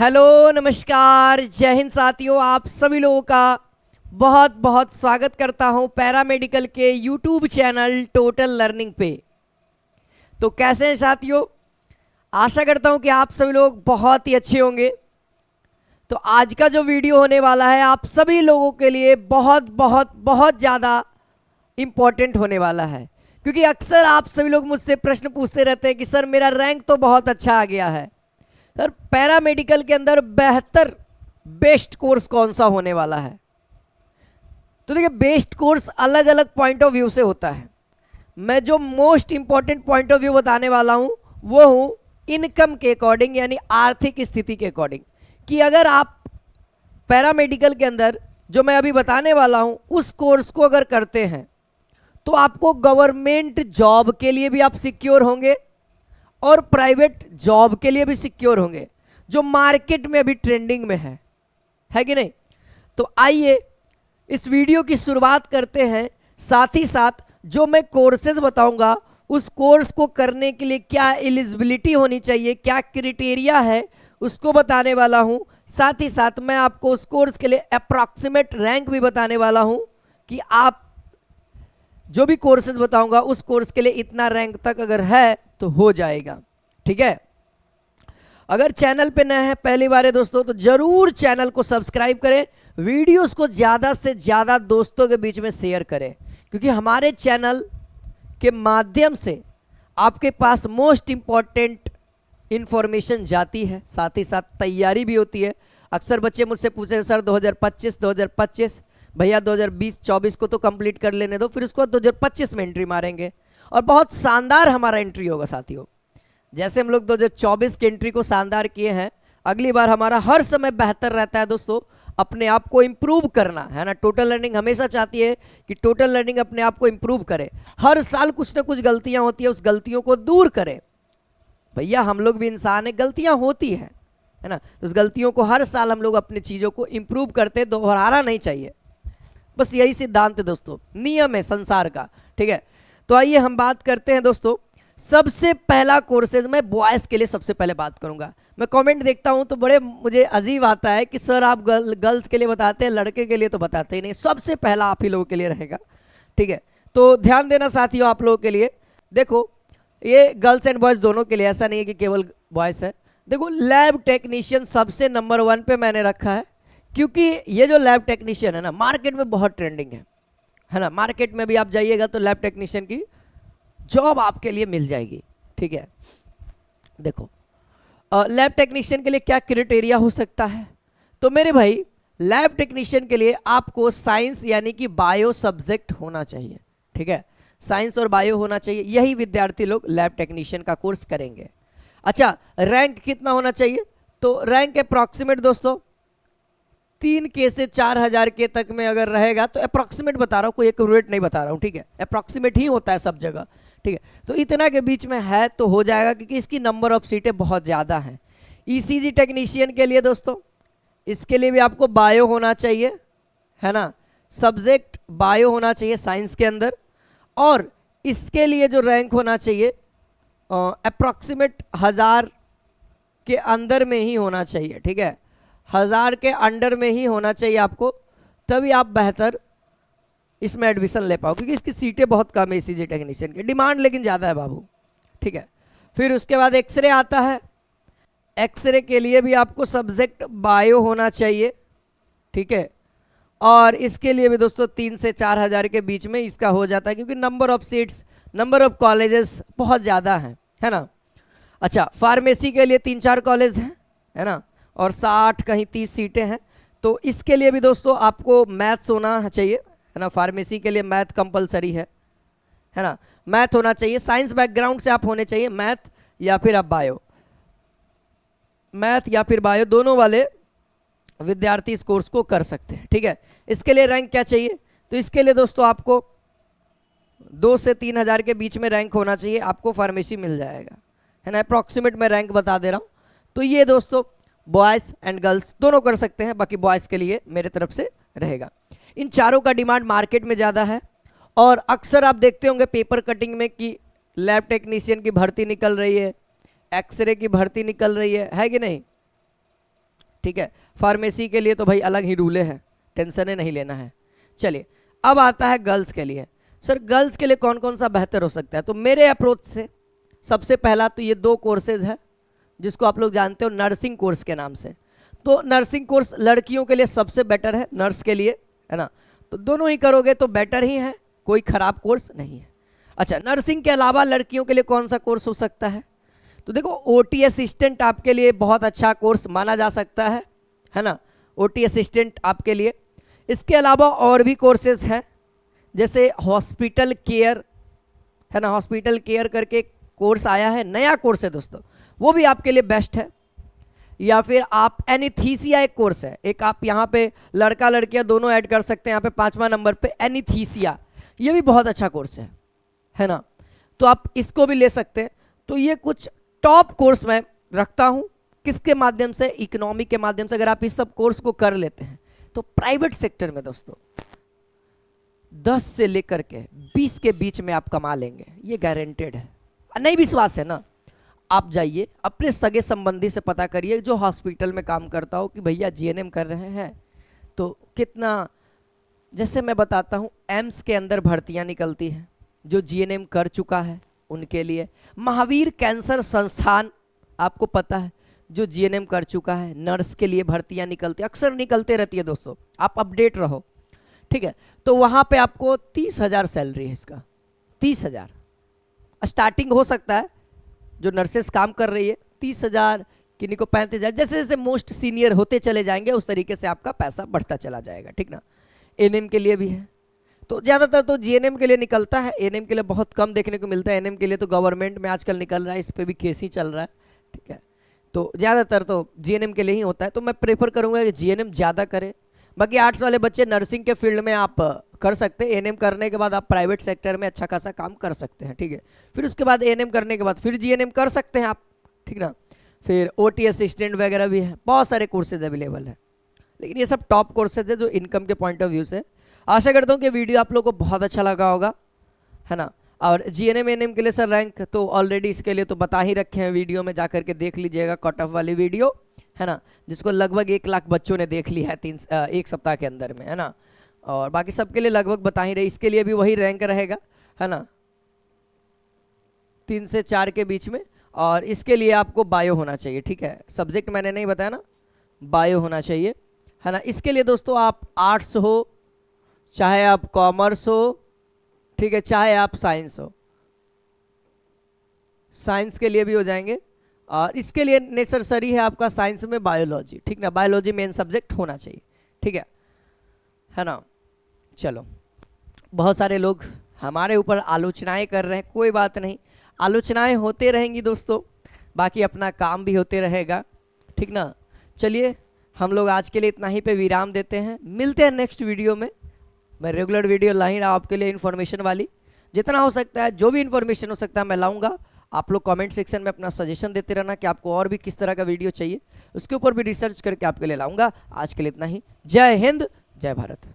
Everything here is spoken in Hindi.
हेलो नमस्कार जय हिंद साथियों, आप सभी लोगों का बहुत बहुत स्वागत करता हूं पैरामेडिकल के यूट्यूब चैनल टोटल लर्निंग पे। तो कैसे हैं साथियों, आशा करता हूं कि आप सभी लोग बहुत ही अच्छे होंगे। तो आज का जो वीडियो होने वाला है आप सभी लोगों के लिए बहुत बहुत बहुत ज़्यादा इम्पॉर्टेंट होने वाला है, क्योंकि अक्सर आप सभी लोग मुझसे प्रश्न पूछते रहते हैं कि सर मेरा रैंक तो बहुत अच्छा आ गया है, सर पैरामेडिकल के अंदर बेहतर बेस्ट कोर्स कौन सा होने वाला है। तो देखिए, बेस्ट कोर्स अलग अलग पॉइंट ऑफ व्यू से होता है। मैं जो most important point of view बताने वाला हूं वो हूं इनकम के अकॉर्डिंग, यानी आर्थिक स्थिति के अकॉर्डिंग, कि अगर आप पैरामेडिकल के अंदर जो मैं अभी बताने वाला हूं उस कोर्स को अगर करते हैं तो आपको गवर्नमेंट जॉब के लिए भी आप सिक्योर होंगे और प्राइवेट जॉब के लिए भी सिक्योर होंगे, जो मार्केट में अभी ट्रेंडिंग में है कि नहीं। तो आइए इस वीडियो की शुरुआत करते हैं। साथ ही साथ जो मैं कोर्सेज बताऊंगा उस कोर्स को करने के लिए क्या एलिजिबिलिटी होनी चाहिए, क्या क्राइटेरिया है, उसको बताने वाला हूं। साथ ही साथ मैं आपको उस कोर्स के लिए अप्रॉक्सीमेट रैंक भी बताने वाला हूं कि आप जो भी कोर्सेज बताऊंगा उस कोर्स के लिए इतना रैंक तक अगर है तो हो जाएगा। ठीक है, अगर चैनल पे नए हैं, पहली बार है दोस्तों, तो जरूर चैनल को सब्सक्राइब करें, वीडियोस को ज़्यादा से ज़्यादा दोस्तों के बीच में शेयर करें, क्योंकि हमारे चैनल के माध्यम से आपके पास मोस्ट इंपॉर्टेंट इंफॉर्मेशन जाती है, साथ ही साथ तैयारी भी होती है। अक्सर बच्चे मुझसे पूछे सर 2025 भैया 2020-24 को तो कंप्लीट कर लेने दो, फिर उसको 2025 में एंट्री मारेंगे और बहुत शानदार हमारा एंट्री होगा साथियों। जैसे हम लोग 2024 की एंट्री को शानदार किए हैं, अगली बार हमारा हर समय बेहतर रहता है दोस्तों। अपने आप को इम्प्रूव करना है ना, टोटल लर्निंग हमेशा चाहती है कि टोटल लर्निंग अपने आप को इम्प्रूव करे। हर साल कुछ ना कुछ गलतियां होती है, उस गलतियों को दूर करे। भैया हम लोग भी इंसान है, गलतियां होती है ना, तो उस गलतियों को हर साल हम लोग अपनी चीज़ों को इम्प्रूव करते, दोहराना नहीं चाहिए। बस यही सिद्धांत है दोस्तों, नियम है संसार का। ठीक है, तो आइए हम बात करते हैं दोस्तों। सबसे पहला कोर्सेज मैं बॉयज़ के लिए सबसे पहले बात करूंगा। मैं कमेंट देखता हूं तो बड़े मुझे अजीब आता है कि सर आप गर्ल्स के लिए बताते हैं, लड़के के लिए तो बताते ही नहीं। सबसे पहला आप ही लोगों के लिए रहेगा। ठीक है, तो ध्यान देना साथियों आप लोगों के लिए। देखो, ये गर्ल्स एंड बॉयज़ दोनों के लिए, ऐसा नहीं है कि केवल बॉयज़ है। देखो, लैब टेक्नीशियन सबसे नंबर 1 पे मैंने रखा है, क्योंकि ये जो लैब टेक्नीशियन है ना, मार्केट में बहुत ट्रेंडिंग है ना। मार्केट में भी आप जाइएगा तो लैब टेक्नीशियन की जॉब आपके लिए मिल जाएगी। ठीक है, देखो लैब टेक्नीशियन के लिए क्या क्राइटेरिया हो सकता है। तो मेरे भाई, लैब टेक्नीशियन के लिए आपको साइंस यानी कि बायो सब्जेक्ट होना चाहिए। ठीक है, साइंस और बायो होना चाहिए, यही विद्यार्थी लोग लैब टेक्नीशियन का कोर्स करेंगे। अच्छा, रैंक कितना होना चाहिए। तो रैंक अप्रॉक्सीमेट दोस्तों 3K से 4,000 के तक में अगर रहेगा, तो अप्रॉक्सीमेट बता रहा हूँ, कोई एक्यूरेट नहीं बता रहा हूँ। ठीक है, अप्रॉक्सीमेट ही होता है सब जगह। ठीक है, तो इतना के बीच में है तो हो जाएगा, क्योंकि इसकी नंबर ऑफ सीटें बहुत ज़्यादा हैं। ECG टेक्नीशियन के लिए दोस्तों, इसके लिए भी आपको बायो होना चाहिए, है ना, सब्जेक्ट बायो होना चाहिए साइंस के अंदर। और इसके लिए जो रैंक होना चाहिए अप्रॉक्सीमेट 1000 के अंदर में ही होना चाहिए। ठीक है, 1000 के अंडर में ही होना चाहिए आपको, तभी आप बेहतर इसमें एडमिशन ले पाओ, क्योंकि इसकी सीटें बहुत कम है ECG टेक्नीशियन की, डिमांड लेकिन ज़्यादा है बाबू। ठीक है, फिर उसके बाद एक्सरे आता है। एक्सरे के लिए भी आपको सब्जेक्ट बायो होना चाहिए। ठीक है, और इसके लिए भी दोस्तों 3 से 4,000 के बीच में इसका हो जाता है, क्योंकि number of seats, number of colleges बहुत ज़्यादा हैं, है ना। अच्छा, फार्मेसी के लिए 3-4 कॉलेज हैं, है ना, और 60 कहीं 30 सीटें हैं। तो इसके लिए भी दोस्तों आपको मैथ्स होना चाहिए, है ना। फार्मेसी के लिए मैथ कंपलसरी है ना, मैथ होना चाहिए। साइंस बैकग्राउंड से आप होने चाहिए, मैथ या फिर आप बायो, मैथ या फिर बायो दोनों वाले विद्यार्थी इस कोर्स को कर सकते हैं। ठीक है, इसके लिए रैंक क्या चाहिए। तो इसके लिए दोस्तों आपको 2 से 3,000 के बीच में रैंक होना चाहिए, आपको फार्मेसी मिल जाएगा, है ना। अप्रॉक्सीमेट मैं रैंक बता दे रहा हूँ। तो ये दोस्तों बॉयज़ एंड गर्ल्स दोनों कर सकते हैं, बाकी बॉयज़ के लिए मेरे तरफ से रहेगा। इन चारों का डिमांड मार्केट में ज़्यादा है, और अक्सर आप देखते होंगे पेपर कटिंग में कि लैब टेक्नीशियन की भर्ती निकल रही है, एक्सरे की भर्ती निकल रही है कि नहीं। ठीक है। फार्मेसी के लिए तो भाई अलग ही रूले हैं, टेंशन नहीं लेना है। चलिए अब आता है गर्ल्स के लिए। सर गर्ल्स के लिए कौन कौन सा बेहतर हो सकता है? तो मेरे अप्रोच से सबसे पहला तो ये 2 कोर्सेज है जिसको आप लोग जानते हो नर्सिंग कोर्स के नाम से। तो नर्सिंग कोर्स लड़कियों के लिए सबसे बेटर है, नर्स के लिए, है ना। तो दोनों ही करोगे तो बेटर ही है, कोई खराब कोर्स नहीं है। अच्छा, नर्सिंग के अलावा लड़कियों के लिए कौन सा कोर्स हो सकता है? तो देखो ओटी असिस्टेंट आपके लिए बहुत अच्छा कोर्स माना जा सकता है ना, ओटी असिस्टेंट आपके लिए। इसके अलावा और भी कोर्सेज हैं, जैसे हॉस्पिटल केयर, है ना, हॉस्पिटल केयर करके कोर्स आया है, नया कोर्स है दोस्तों, वो भी आपके लिए बेस्ट है। या फिर आप एनीथीसिया एक कोर्स है, एक आप यहाँ पे लड़का लड़कियाँ दोनों ऐड कर सकते हैं, यहाँ पे 5वां नंबर पे एनीथीसिया, ये भी बहुत अच्छा कोर्स है ना, तो आप इसको भी ले सकते हैं। तो ये कुछ टॉप कोर्स मैं रखता हूँ, किसके माध्यम से? इकोनॉमी के माध्यम से। अगर आप इस सब कोर्स को कर लेते हैं तो प्राइवेट सेक्टर में दोस्तों 10 से लेकर के 20 के बीच में आप कमा लेंगे, ये गारंटेड है। नहीं विश्वास है ना, आप जाइए अपने सगे संबंधी से पता करिए जो हॉस्पिटल में काम करता हो कि भैया जीएनएम कर रहे हैं तो कितना, जैसे मैं बताता हूँ एम्स के अंदर भर्तियाँ निकलती हैं, जो जीएनएम कर चुका है उनके लिए। महावीर कैंसर संस्थान आपको पता है, जो जीएनएम कर चुका है, नर्स के लिए भर्तियाँ निकलती, अक्सर निकलते रहती है दोस्तों, आप अपडेट रहो, ठीक है। तो वहाँ पे आपको 30,000 सैलरी है इसका, 30,000 स्टार्टिंग हो सकता है, जो नर्सेस काम कर रही है 30,000, किन्हीं को 35,000, जैसे जैसे मोस्ट सीनियर होते चले जाएंगे उस तरीके से आपका पैसा बढ़ता चला जाएगा, ठीक ना। एएनएम के लिए भी है, तो ज़्यादातर तो जीएनएम के लिए निकलता है, एएनएम के लिए बहुत कम देखने को मिलता है। एएनएम के लिए तो गवर्नमेंट में आजकल निकल रहा है, इस पर भी केस ही चल रहा है, ठीक है। तो ज़्यादातर तो जीएनएम के लिए ही होता है, तो मैं प्रेफर करूँगा कि जीएनएम ज़्यादा करें। बाकी आर्ट्स वाले बच्चे नर्सिंग के फील्ड में आप कर सकते हैं, एएनएम करने के बाद आप प्राइवेट सेक्टर में अच्छा खासा काम कर सकते हैं, ठीक है। फिर उसके बाद एएनएम करने के बाद फिर जीएनएम कर सकते हैं आप, ठीक ना। फिर ओटी असिस्टेंट वगैरह भी है, बहुत सारे कोर्सेज अवेलेबल है, लेकिन ये सब टॉप कोर्सेज है जो इनकम के पॉइंट ऑफ व्यू से। आशा करता हूँ कि वीडियो आप लोगों को बहुत अच्छा लगा होगा, है ना। और जीएनएम एएनएम के लिए सर रैंक तो ऑलरेडी इसके लिए तो बता ही रखे हैं, वीडियो में जा करके देख लीजिएगा, कट ऑफ वाली वीडियो, है ना, जिसको लगभग 1 लाख बच्चों ने देख लिया है 1 सप्ताह के अंदर में, है ना। और बाकी सबके लिए लगभग बता ही रहे, इसके लिए भी वही रैंक रहेगा, है ना, 3 से 4 के बीच में। और इसके लिए आपको बायो होना चाहिए, ठीक है, सब्जेक्ट मैंने नहीं बताया ना, बायो होना चाहिए, है ना। इसके लिए दोस्तों आप आर्ट्स हो, चाहे आप कॉमर्स हो, ठीक है, चाहे आप साइंस हो, साइंस के लिए भी हो जाएंगे। और इसके लिए नेसेसरी है आपका साइंस में बायोलॉजी, ठीक ना, बायोलॉजी मेन सब्जेक्ट होना चाहिए, ठीक है ना। चलो, बहुत सारे लोग हमारे ऊपर आलोचनाएं कर रहे हैं, कोई बात नहीं, आलोचनाएं होते रहेंगी दोस्तों, बाकी अपना काम भी होते रहेगा, ठीक ना। चलिए हम लोग आज के लिए इतना ही पे विराम देते हैं, मिलते हैं नेक्स्ट वीडियो में। मैं रेगुलर वीडियो ला ही रहा आपके लिए इन्फॉर्मेशन वाली, जितना हो सकता है, जो भी इन्फॉर्मेशन हो सकता है मैं लाऊंगा। आप लोग कमेंट सेक्शन में अपना सजेशन देते रहना कि आपको और भी किस तरह का वीडियो चाहिए, उसके ऊपर भी रिसर्च करके आपके लिए लाऊंगा। आज के लिए इतना ही, जय हिंद, जय भारत।